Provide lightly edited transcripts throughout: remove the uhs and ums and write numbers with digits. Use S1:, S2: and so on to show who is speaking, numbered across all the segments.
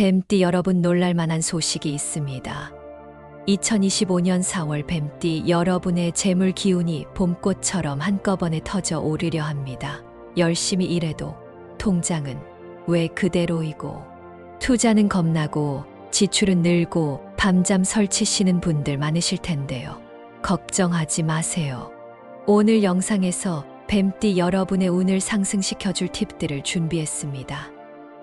S1: 뱀띠 여러분, 놀랄만한 소식이 있습니다. 2025년 4월 뱀띠 여러분의 재물 기운이 봄꽃처럼 한꺼번에 터져 오르려 합니다. 열심히 일해도 통장은 왜 그대로이고, 투자는 겁나고 지출은 늘고 밤잠 설치시는 분들 많으실 텐데요. 걱정하지 마세요. 오늘 영상에서 뱀띠 여러분의 운을 상승시켜줄 팁들을 준비했습니다.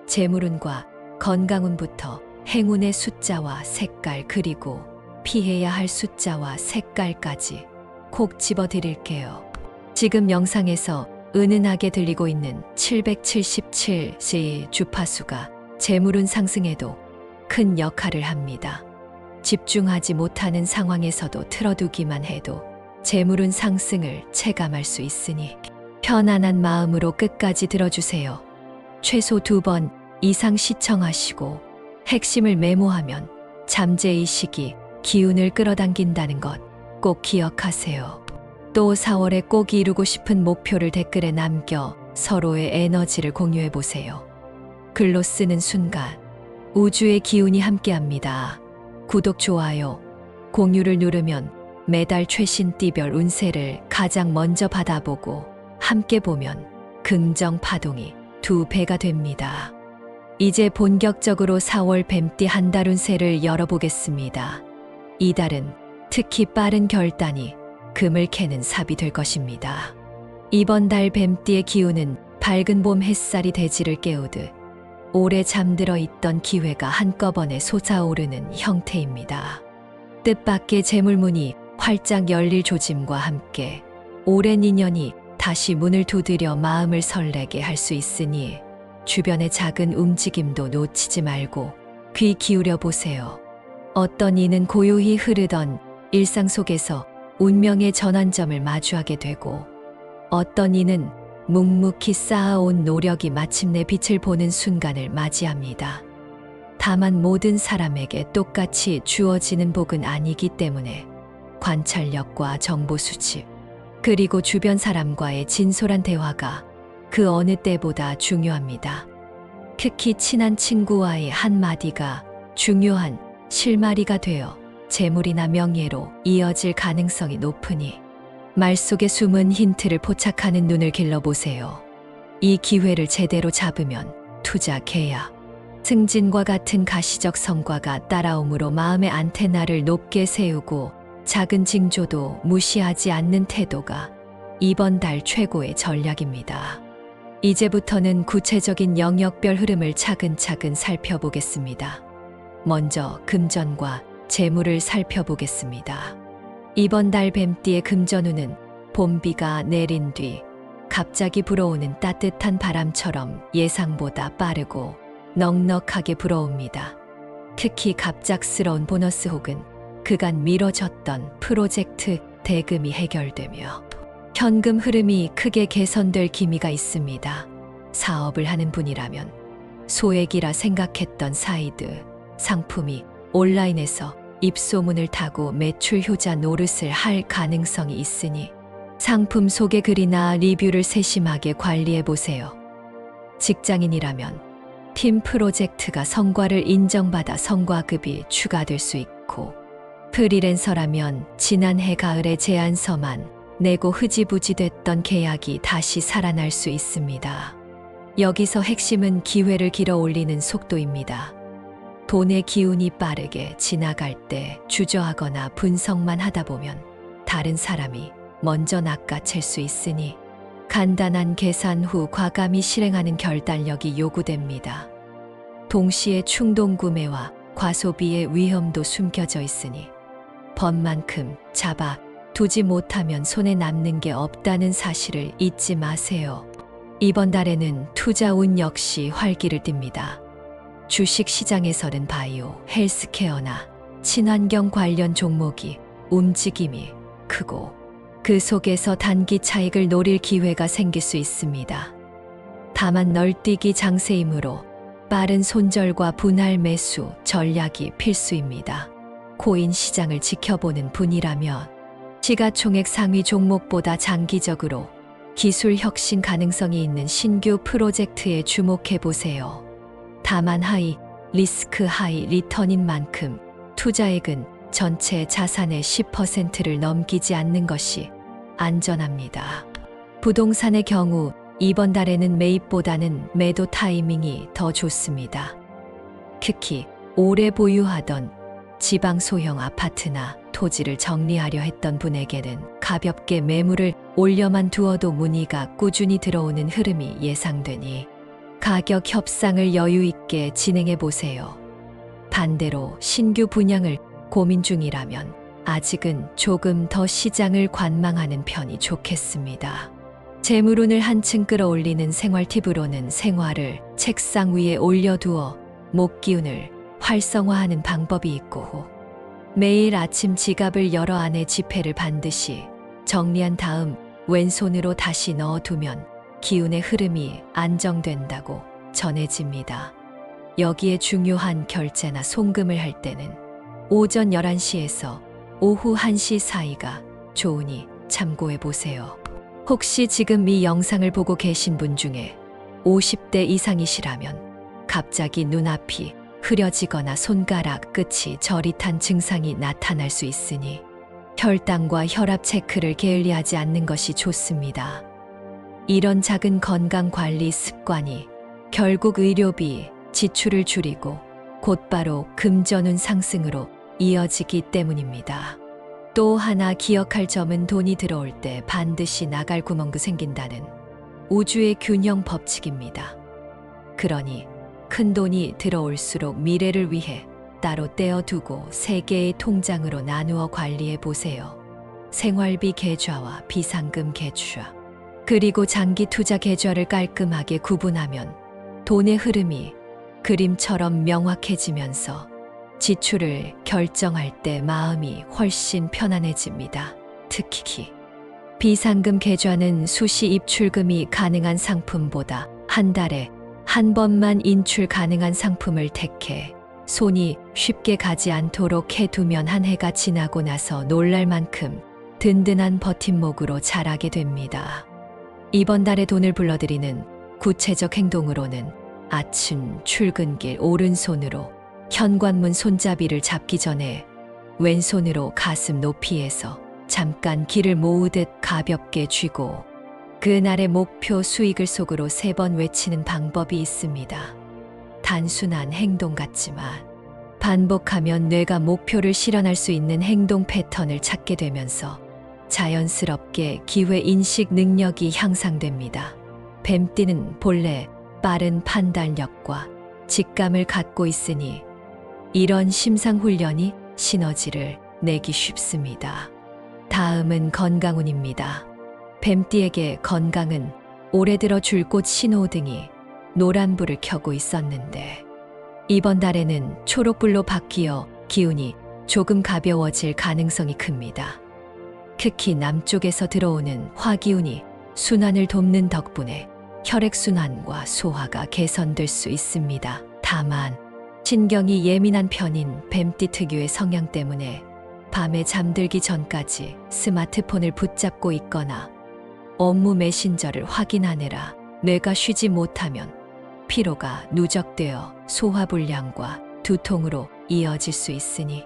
S1: 재물운과 건강운부터 행운의 숫자와 색깔, 그리고 피해야 할 숫자와 색깔까지 콕 집어드릴게요. 지금 영상에서 은은하게 들리고 있는 777의 주파수가 재물운 상승에도 큰 역할을 합니다. 집중하지 못하는 상황에서도 틀어두기만 해도 재물운 상승을 체감할 수 있으니 편안한 마음으로 끝까지 들어주세요. 최소 2번 이상 시청하시고 핵심을 메모하면 잠재의식이 기운을 끌어당긴다는 것 꼭 기억하세요. 또 4월에 꼭 이루고 싶은 목표를 댓글에 남겨 서로의 에너지를 공유해 보세요. 글로 쓰는 순간 우주의 기운이 함께합니다. 구독, 좋아요, 공유를 누르면 매달 최신 띠별 운세를 가장 먼저 받아보고 함께 보면 긍정 파동이 2배가 됩니다. 이제 본격적으로 4월 뱀띠 한 달 운세를 열어보겠습니다. 이 달은 특히 빠른 결단이 금을 캐는 삽이 될 것입니다. 이번 달 뱀띠의 기운은 밝은 봄 햇살이 대지를 깨우듯 오래 잠들어 있던 기회가 한꺼번에 솟아오르는 형태입니다. 뜻밖의 재물문이 활짝 열릴 조짐과 함께 오랜 인연이 다시 문을 두드려 마음을 설레게 할 수 있으니 주변의 작은 움직임도 놓치지 말고 귀 기울여 보세요. 어떤 이는 고요히 흐르던 일상 속에서 운명의 전환점을 마주하게 되고, 어떤 이는 묵묵히 쌓아온 노력이 마침내 빛을 보는 순간을 맞이합니다. 다만 모든 사람에게 똑같이 주어지는 복은 아니기 때문에 관찰력과 정보 수집, 그리고 주변 사람과의 진솔한 대화가 그 어느 때보다 중요합니다. 특히 친한 친구와의 한마디가 중요한 실마리가 되어 재물이나 명예로 이어질 가능성이 높으니 말 속에 숨은 힌트를 포착하는 눈을 길러보세요. 이 기회를 제대로 잡으면 투자, 계약, 승진과 같은 가시적 성과가 따라오므로 마음의 안테나를 높게 세우고 작은 징조도 무시하지 않는 태도가 이번 달 최고의 전략입니다. 이제부터는 구체적인 영역별 흐름을 차근차근 살펴보겠습니다. 먼저 금전과 재물을 살펴보겠습니다. 이번 달 뱀띠의 금전운은 봄비가 내린 뒤 갑자기 불어오는 따뜻한 바람처럼 예상보다 빠르고 넉넉하게 불어옵니다. 특히 갑작스러운 보너스 혹은 그간 미뤄졌던 프로젝트 대금이 해결되며 현금 흐름이 크게 개선될 기미가 있습니다. 사업을 하는 분이라면 소액이라 생각했던 사이드 상품이 온라인에서 입소문을 타고 매출 효자 노릇을 할 가능성이 있으니 상품 소개 글이나 리뷰를 세심하게 관리해 보세요. 직장인이라면 팀 프로젝트가 성과를 인정받아 성과급이 추가될 수 있고, 프리랜서라면 지난해 가을에 제안서만 내고 흐지부지 됐던 계약이 다시 살아날 수 있습니다. 여기서 핵심은 기회를 길어 올리는 속도입니다. 돈의 기운이 빠르게 지나갈 때 주저하거나 분석만 하다 보면 다른 사람이 먼저 낚아챌 수 있으니 간단한 계산 후 과감히 실행하는 결단력이 요구됩니다. 동시에 충동 구매와 과소비의 위험도 숨겨져 있으니 번만큼 잡아 두지 못하면 손에 남는 게 없다는 사실을 잊지 마세요. 이번 달에는 투자 운 역시 활기를 띱니다. 주식 시장에서는 바이오, 헬스케어나 친환경 관련 종목이 움직임이 크고 그 속에서 단기 차익을 노릴 기회가 생길 수 있습니다. 다만 널뛰기 장세이므로 빠른 손절과 분할 매수 전략이 필수입니다. 코인 시장을 지켜보는 분이라면 시가총액 상위 종목보다 장기적으로 기술 혁신 가능성이 있는 신규 프로젝트에 주목해 보세요. 다만 하이 리스크 하이 리턴인 만큼 투자액은 전체 자산의 10%를 넘기지 않는 것이 안전합니다. 부동산의 경우 이번 달에는 매입보다는 매도 타이밍이 더 좋습니다. 특히 오래 보유하던 지방 소형 아파트나 토지를 정리하려 했던 분에게는 가볍게 매물을 올려만 두어도 문의가 꾸준히 들어오는 흐름이 예상되니 가격 협상을 여유 있게 진행해 보세요. 반대로 신규 분양을 고민 중이라면 아직은 조금 더 시장을 관망하는 편이 좋겠습니다. 재물운을 한층 끌어올리는 생활 팁으로는 생활을 책상 위에 올려두어 목기운을 활성화하는 방법이 있고, 매일 아침 지갑을 열어 안에 지폐를 반드시 정리한 다음 왼손으로 다시 넣어두면 기운의 흐름이 안정된다고 전해집니다. 여기에 중요한 결제나 송금을 할 때는 오전 11시에서 오후 1시 사이가 좋으니 참고해 보세요. 혹시 지금 이 영상을 보고 계신 분 중에 50대 이상이시라면 갑자기 눈앞이 흐려지거나 손가락 끝이 저릿한 증상이 나타날 수 있으니 혈당과 혈압 체크를 게을리하지 않는 것이 좋습니다. 이런 작은 건강관리 습관이 결국 의료비 지출을 줄이고 곧바로 금전운 상승으로 이어지기 때문입니다. 또 하나 기억할 점은 돈이 들어올 때 반드시 나갈 구멍도 생긴다는 우주의 균형 법칙입니다. 그러니 큰 돈이 들어올수록 미래를 위해 따로 떼어두고 3개의 통장으로 나누어 관리해 보세요. 생활비 계좌와 비상금 계좌, 그리고 장기 투자 계좌를 깔끔하게 구분하면 돈의 흐름이 그림처럼 명확해지면서 지출을 결정할 때 마음이 훨씬 편안해집니다. 특히 비상금 계좌는 수시 입출금이 가능한 상품보다 한 달에 한 번만 인출 가능한 상품을 택해 손이 쉽게 가지 않도록 해두면 한 해가 지나고 나서 놀랄 만큼 든든한 버팀목으로 자라게 됩니다. 이번 달에 돈을 불러들이는 구체적 행동으로는 아침 출근길 오른손으로 현관문 손잡이를 잡기 전에 왼손으로 가슴 높이에서 잠깐 기를 모으듯 가볍게 쥐고 그날의 목표 수익을 속으로 3번 외치는 방법이 있습니다. 단순한 행동 같지만 반복하면 뇌가 목표를 실현할 수 있는 행동 패턴을 찾게 되면서 자연스럽게 기회 인식 능력이 향상됩니다. 뱀띠는 본래 빠른 판단력과 직감을 갖고 있으니 이런 심상 훈련이 시너지를 내기 쉽습니다. 다음은 건강운입니다. 뱀띠에게 건강은 올해 들어 줄곧 신호등이 노란불을 켜고 있었는데 이번 달에는 초록불로 바뀌어 기운이 조금 가벼워질 가능성이 큽니다. 특히 남쪽에서 들어오는 화기운이 순환을 돕는 덕분에 혈액순환과 소화가 개선될 수 있습니다. 다만 신경이 예민한 편인 뱀띠 특유의 성향 때문에 밤에 잠들기 전까지 스마트폰을 붙잡고 있거나 업무 메신저를 확인하느라 뇌가 쉬지 못하면 피로가 누적되어 소화불량과 두통으로 이어질 수 있으니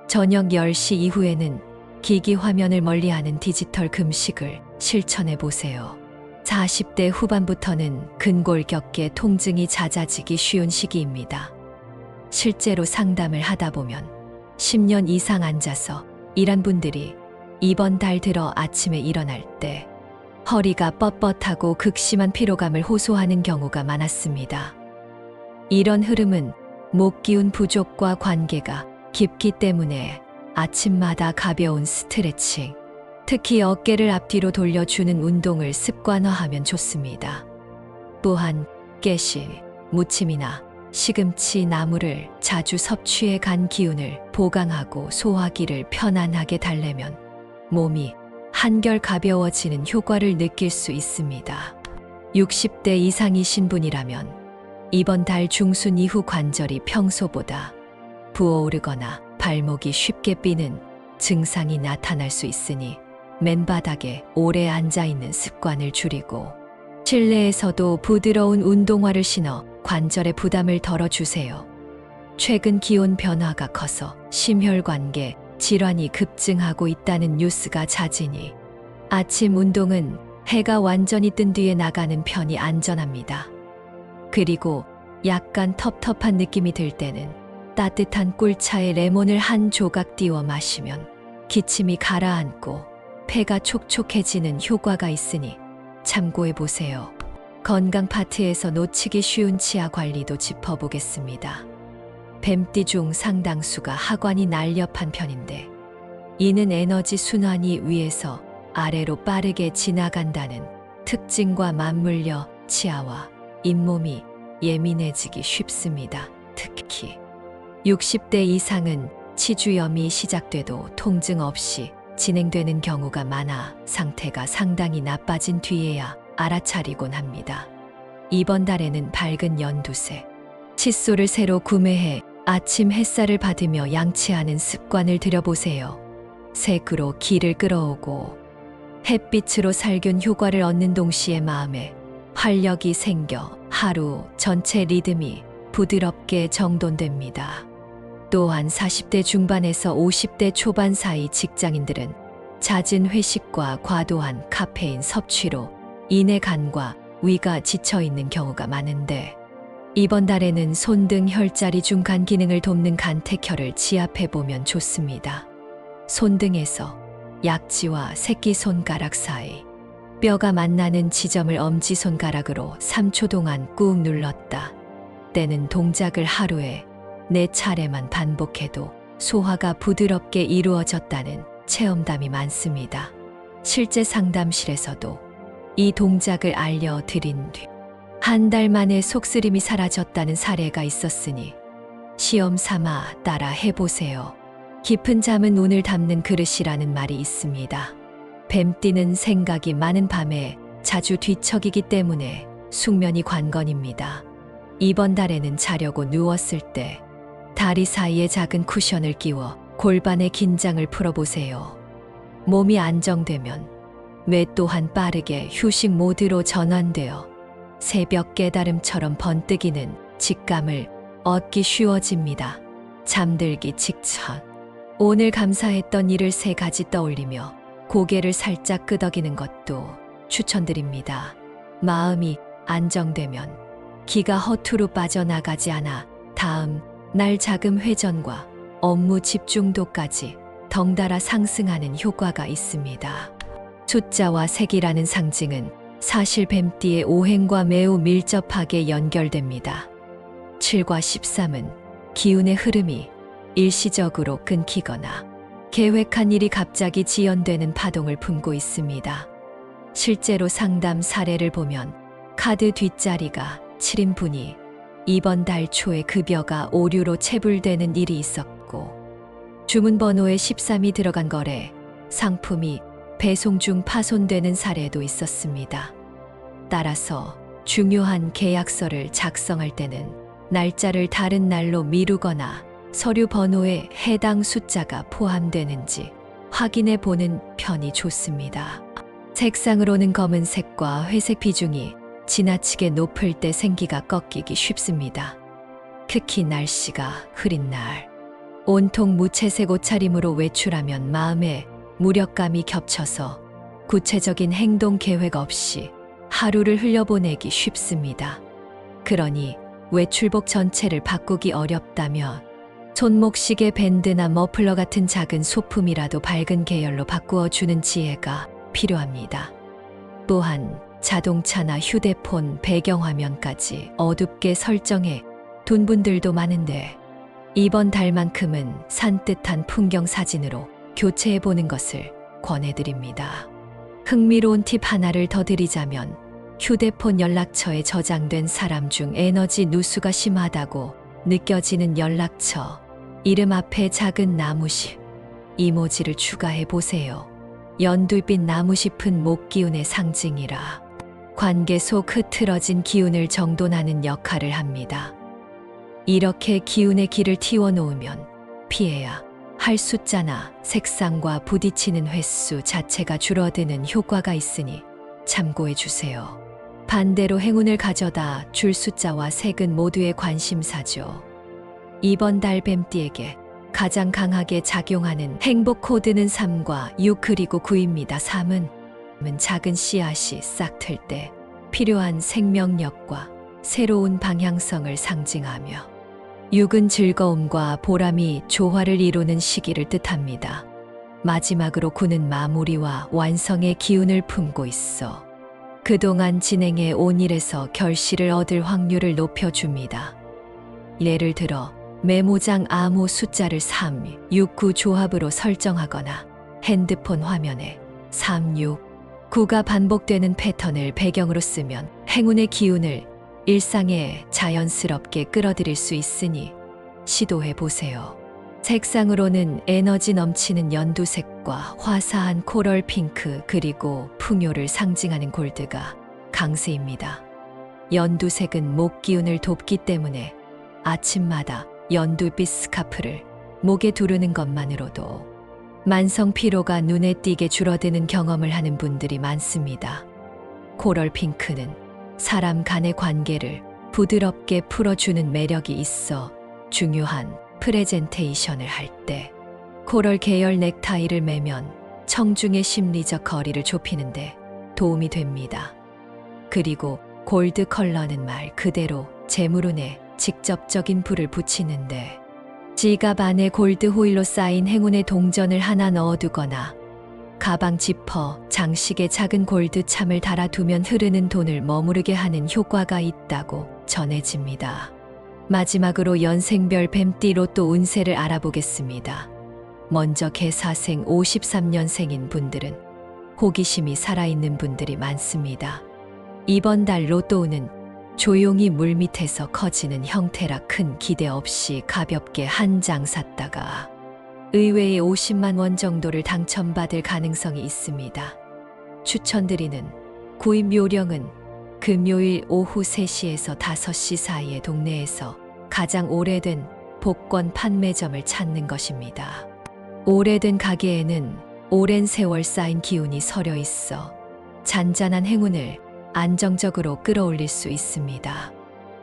S1: 저녁 10시 이후에는 기기 화면을 멀리하는 디지털 금식을 실천해 보세요. 40대 후반부터는 근골격계 통증이 잦아지기 쉬운 시기입니다. 실제로 상담을 하다 보면 10년 이상 앉아서 일한 분들이 이번 달 들어 아침에 일어날 때 허리가 뻣뻣하고 극심한 피로감을 호소하는 경우가 많았습니다. 이런 흐름은 목기운 부족과 관계가 깊기 때문에 아침마다 가벼운 스트레칭, 특히 어깨를 앞뒤로 돌려주는 운동을 습관화하면 좋습니다. 또한 깨씨, 무침이나 시금치 나물을 자주 섭취해 간 기운을 보강하고 소화기를 편안하게 달래면 몸이 한결 가벼워지는 효과를 느낄 수 있습니다. 60대 이상이신 분이라면 이번 달 중순 이후 관절이 평소보다 부어오르거나 발목이 쉽게 삐는 증상이 나타날 수 있으니 맨바닥에 오래 앉아있는 습관을 줄이고 실내에서도 부드러운 운동화를 신어 관절의 부담을 덜어주세요. 최근 기온 변화가 커서 심혈관계 질환이 급증하고 있다는 뉴스가 잦으니 아침 운동은 해가 완전히 뜬 뒤에 나가는 편이 안전합니다. 그리고 약간 텁텁한 느낌이 들 때는 따뜻한 꿀차에 레몬을 한 조각 띄워 마시면 기침이 가라앉고 폐가 촉촉해지는 효과가 있으니 참고해 보세요. 건강 파트에서 놓치기 쉬운 치아 관리도 짚어보겠습니다. 뱀띠 중 상당수가 하관이 날렵한 편인데 이는 에너지 순환이 위에서 아래로 빠르게 지나간다는 특징과 맞물려 치아와 잇몸이 예민해지기 쉽습니다. 특히 60대 이상은 치주염이 시작돼도 통증 없이 진행되는 경우가 많아 상태가 상당히 나빠진 뒤에야 알아차리곤 합니다. 이번 달에는 밝은 연두색 칫솔을 새로 구매해 아침 햇살을 받으며 양치하는 습관을 들여보세요. 색으로 기를 끌어오고 햇빛으로 살균 효과를 얻는 동시에 마음에 활력이 생겨 하루 전체 리듬이 부드럽게 정돈됩니다. 또한 40대 중반에서 50대 초반 사이 직장인들은 잦은 회식과 과도한 카페인 섭취로 인해 간과 위가 지쳐 있는 경우가 많은데 이번 달에는 손등 혈자리 중 간 기능을 돕는 간택혈을 지압해 보면 좋습니다. 손등에서 약지와 새끼손가락 사이 뼈가 만나는 지점을 엄지손가락으로 3초 동안 꾹 눌렀다. 때는 동작을 하루에 4차례만 반복해도 소화가 부드럽게 이루어졌다는 체험담이 많습니다. 실제 상담실에서도 이 동작을 알려드린 뒤 한 달 만에 속쓰림이 사라졌다는 사례가 있었으니 시험 삼아 따라 해보세요. 깊은 잠은 운을 담는 그릇이라는 말이 있습니다. 뱀띠는 생각이 많은 밤에 자주 뒤척이기 때문에 숙면이 관건입니다. 이번 달에는 자려고 누웠을 때 다리 사이에 작은 쿠션을 끼워 골반의 긴장을 풀어보세요. 몸이 안정되면 뇌 또한 빠르게 휴식 모드로 전환되어 새벽 깨달음처럼 번뜩이는 직감을 얻기 쉬워집니다. 잠들기 직전 오늘 감사했던 일을 3가지 떠올리며 고개를 살짝 끄덕이는 것도 추천드립니다. 마음이 안정되면 기가 허투루 빠져나가지 않아 다음 날 자금 회전과 업무 집중도까지 덩달아 상승하는 효과가 있습니다. 숫자와 색이라는 상징은 사실 뱀띠의 오행과 매우 밀접하게 연결됩니다. 7과 13은 기운의 흐름이 일시적으로 끊기거나 계획한 일이 갑자기 지연되는 파동을 품고 있습니다. 실제로 상담 사례를 보면 카드 뒷자리가 7인분이 이번 달 초에 급여가 오류로 체불되는 일이 있었고 주문번호에 13이 들어간 거래, 상품이 배송 중 파손되는 사례도 있었습니다. 따라서 중요한 계약서를 작성할 때는 날짜를 다른 날로 미루거나 서류 번호에 해당 숫자가 포함되는지 확인해 보는 편이 좋습니다. 색상으로는 검은색과 회색 비중이 지나치게 높을 때 생기가 꺾이기 쉽습니다. 특히 날씨가 흐린 날, 온통 무채색 옷차림으로 외출하면 마음에 무력감이 겹쳐서 구체적인 행동 계획 없이 하루를 흘려보내기 쉽습니다. 그러니 외출복 전체를 바꾸기 어렵다면 손목시계 밴드나 머플러 같은 작은 소품이라도 밝은 계열로 바꾸어 주는 지혜가 필요합니다. 또한 자동차나 휴대폰 배경화면까지 어둡게 설정해 둔 분들도 많은데 이번 달만큼은 산뜻한 풍경 사진으로 교체해보는 것을 권해드립니다. 흥미로운 팁 하나를 더 드리자면 휴대폰 연락처에 저장된 사람 중 에너지 누수가 심하다고 느껴지는 연락처 이름 앞에 작은 나무십 이모지를 추가해보세요. 연두빛 나무잎은 목기운의 상징이라 관계 속 흐트러진 기운을 정돈하는 역할을 합니다. 이렇게 기운의 길을 틔워놓으면 피해야 할 숫자나 색상과 부딪히는 횟수 자체가 줄어드는 효과가 있으니 참고해주세요. 반대로 행운을 가져다 줄 숫자와 색은 모두의 관심사죠. 이번 달 뱀띠에게 가장 강하게 작용하는 행복 코드는 3과 6 그리고 9입니다. 3은 작은 씨앗이 싹 틀 때 필요한 생명력과 새로운 방향성을 상징하며 6은 즐거움과 보람이 조화를 이루는 시기를 뜻합니다. 마지막으로 9는 마무리와 완성의 기운을 품고 있어 그동안 진행해 온 일에서 결실을 얻을 확률을 높여줍니다. 예를 들어 메모장 아무 숫자를 3, 6, 9 조합으로 설정하거나 핸드폰 화면에 3, 6, 9가 반복되는 패턴을 배경으로 쓰면 행운의 기운을 일상에 자연스럽게 끌어들일 수 있으니 시도해 보세요. 색상으로는 에너지 넘치는 연두색과 화사한 코럴 핑크 그리고 풍요를 상징하는 골드가 강세입니다. 연두색은 목 기운을 돕기 때문에 아침마다 연두빛 스카프를 목에 두르는 것만으로도 만성 피로가 눈에 띄게 줄어드는 경험을 하는 분들이 많습니다. 코럴 핑크는 사람 간의 관계를 부드럽게 풀어주는 매력이 있어 중요한 프레젠테이션을 할 때 코럴 계열 넥타이를 매면 청중의 심리적 거리를 좁히는데 도움이 됩니다. 그리고 골드 컬러는 말 그대로 재물운에 직접적인 불을 붙이는데 지갑 안에 골드 호일로 쌓인 행운의 동전을 하나 넣어두거나 가방 지퍼, 장식에 작은 골드 참을 달아두면 흐르는 돈을 머무르게 하는 효과가 있다고 전해집니다. 마지막으로 연생별 뱀띠 로또 운세를 알아보겠습니다. 먼저 개사생 53년생인 분들은 호기심이 살아있는 분들이 많습니다. 이번 달 로또운은 조용히 물밑에서 커지는 형태라 큰 기대 없이 가볍게 한 장 샀다가 의외의 50만 원 정도를 당첨받을 가능성이 있습니다. 추천드리는 구입 요령은 금요일 오후 3시에서 5시 사이에 동네에서 가장 오래된 복권 판매점을 찾는 것입니다. 오래된 가게에는 오랜 세월 쌓인 기운이 서려 있어 잔잔한 행운을 안정적으로 끌어올릴 수 있습니다.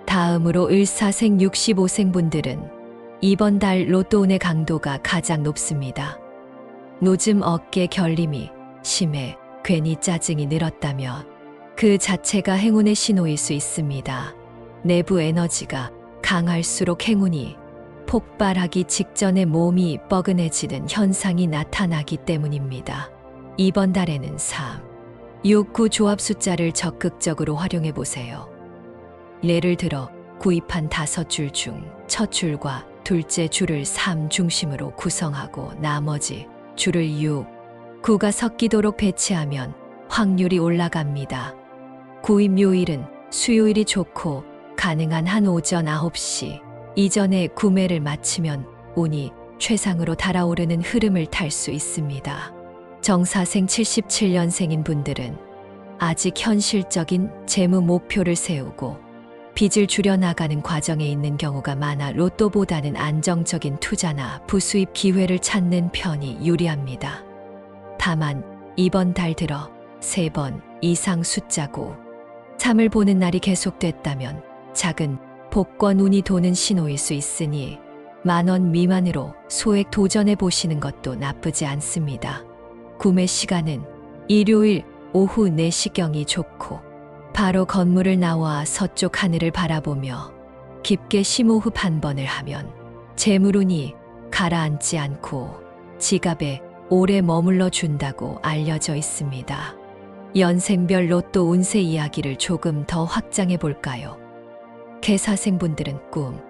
S1: 다음으로 을사생 65생 분들은 이번 달 로또운의 강도가 가장 높습니다. 요즘 어깨 결림이 심해 괜히 짜증이 늘었다며 그 자체가 행운의 신호일 수 있습니다. 내부 에너지가 강할수록 행운이 폭발하기 직전에 몸이 뻐근해지는 현상이 나타나기 때문입니다. 이번 달에는 3, 6, 9 조합 숫자를 적극적으로 활용해 보세요. 예를 들어 구입한 5줄 중 첫 줄과 둘째 줄을 3 중심으로 구성하고 나머지 줄을 6, 9가 섞이도록 배치하면 확률이 올라갑니다. 구입 요일은 수요일이 좋고 가능한 한 오전 9시 이전에 구매를 마치면 운이 최상으로 달아오르는 흐름을 탈 수 있습니다. 정사생 77년생인 분들은 아직 현실적인 재무 목표를 세우고 빚을 줄여나가는 과정에 있는 경우가 많아 로또보다는 안정적인 투자나 부수입 기회를 찾는 편이 유리합니다. 다만 이번 달 들어 3번 이상 숫자고 3을 보는 날이 계속됐다면 작은 복권 운이 도는 신호일 수 있으니 10,000원 미만으로 소액 도전해 보시는 것도 나쁘지 않습니다. 구매 시간은 일요일 오후 4시경이 좋고 바로 건물을 나와 서쪽 하늘을 바라보며 깊게 심호흡 한 번을 하면 재물운이 가라앉지 않고 지갑에 오래 머물러 준다고 알려져 있습니다. 연생별 로또 운세 이야기를 조금 더 확장해 볼까요? 개사생분들은 꿈,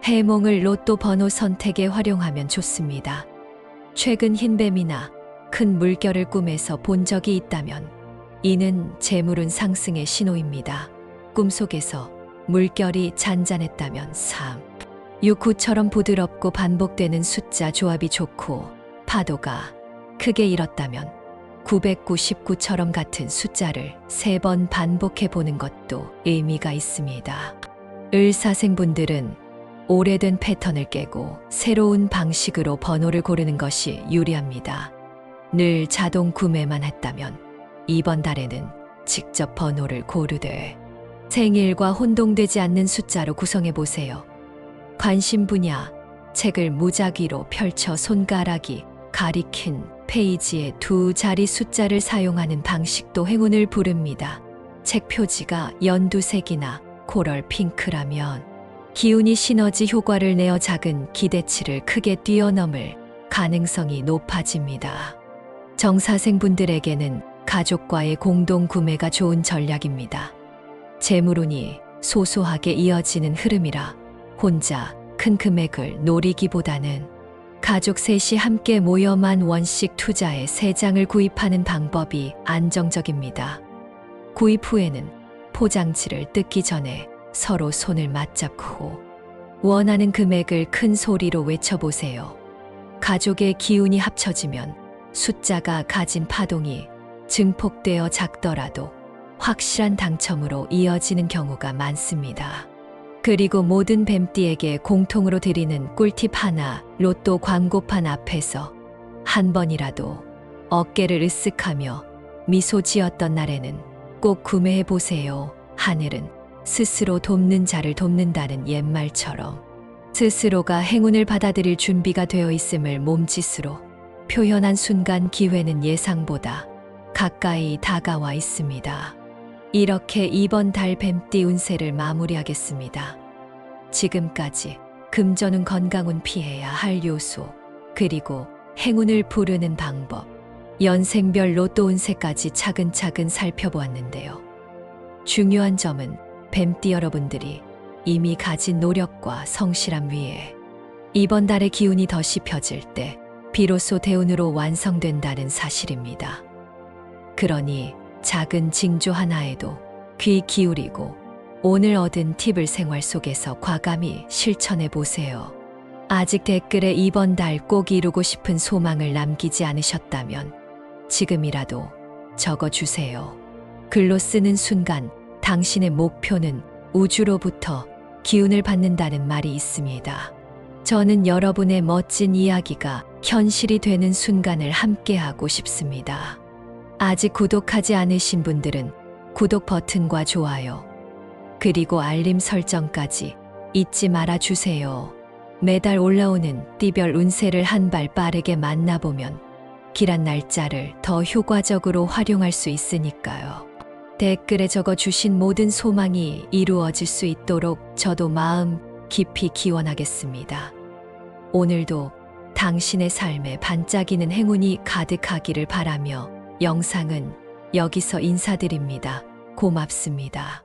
S1: 해몽을 로또 번호 선택에 활용하면 좋습니다. 최근 흰뱀이나 큰 물결을 꿈에서 본 적이 있다면 이는 재물운 상승의 신호입니다. 꿈속에서 물결이 잔잔했다면 3, 6, 9처럼 부드럽고 반복되는 숫자 조합이 좋고 파도가 크게 일었다면 999처럼 같은 숫자를 3번 반복해 보는 것도 의미가 있습니다. 을사생분들은 오래된 패턴을 깨고 새로운 방식으로 번호를 고르는 것이 유리합니다. 늘 자동 구매만 했다면 이번 달에는 직접 번호를 고르되 생일과 혼동되지 않는 숫자로 구성해 보세요. 관심 분야, 책을 무작위로 펼쳐 손가락이 가리킨 페이지에 두 자리 숫자를 사용하는 방식도 행운을 부릅니다. 책 표지가 연두색이나 코럴 핑크라면 기운이 시너지 효과를 내어 작은 기대치를 크게 뛰어넘을 가능성이 높아집니다. 정사생분들에게는 가족과의 공동 구매가 좋은 전략입니다. 재물운이 소소하게 이어지는 흐름이라 혼자 큰 금액을 노리기보다는 가족 셋이 함께 모여 10,000원씩 투자해 3장을 구입하는 방법이 안정적입니다. 구입 후에는 포장지를 뜯기 전에 서로 손을 맞잡고 원하는 금액을 큰 소리로 외쳐보세요. 가족의 기운이 합쳐지면 숫자가 가진 파동이 증폭되어 작더라도 확실한 당첨으로 이어지는 경우가 많습니다. 그리고 모든 뱀띠에게 공통으로 드리는 꿀팁 하나, 로또 광고판 앞에서 한 번이라도 어깨를 으쓱하며 미소 지었던 날에는 꼭 구매해 보세요. 하늘은 스스로 돕는 자를 돕는다는 옛말처럼 스스로가 행운을 받아들일 준비가 되어 있음을 몸짓으로 표현한 순간 기회는 예상보다 가까이 다가와 있습니다. 이렇게 이번 달 뱀띠 운세를 마무리하겠습니다. 지금까지 금전운 건강운 피해야 할 요소, 그리고 행운을 부르는 방법, 연생별 로또 운세까지 차근차근 살펴보았는데요. 중요한 점은 뱀띠 여러분들이 이미 가진 노력과 성실함 위에 이번 달의 기운이 더 씹혀질 때 비로소 대운으로 완성된다는 사실입니다. 그러니 작은 징조 하나에도 귀 기울이고 오늘 얻은 팁을 생활 속에서 과감히 실천해 보세요. 아직 댓글에 이번 달 꼭 이루고 싶은 소망을 남기지 않으셨다면 지금이라도 적어주세요. 글로 쓰는 순간 당신의 목표는 우주로부터 기운을 받는다는 말이 있습니다. 저는 여러분의 멋진 이야기가 현실이 되는 순간을 함께하고 싶습니다. 아직 구독하지 않으신 분들은 구독 버튼과 좋아요, 그리고 알림 설정까지 잊지 말아 주세요. 매달 올라오는 띠별 운세를 한 발 빠르게 만나보면 길한 날짜를 더 효과적으로 활용할 수 있으니까요. 댓글에 적어주신 모든 소망이 이루어질 수 있도록 저도 마음 깊이 기원하겠습니다. 오늘도 당신의 삶에 반짝이는 행운이 가득하기를 바라며 영상은 여기서 인사드립니다. 고맙습니다.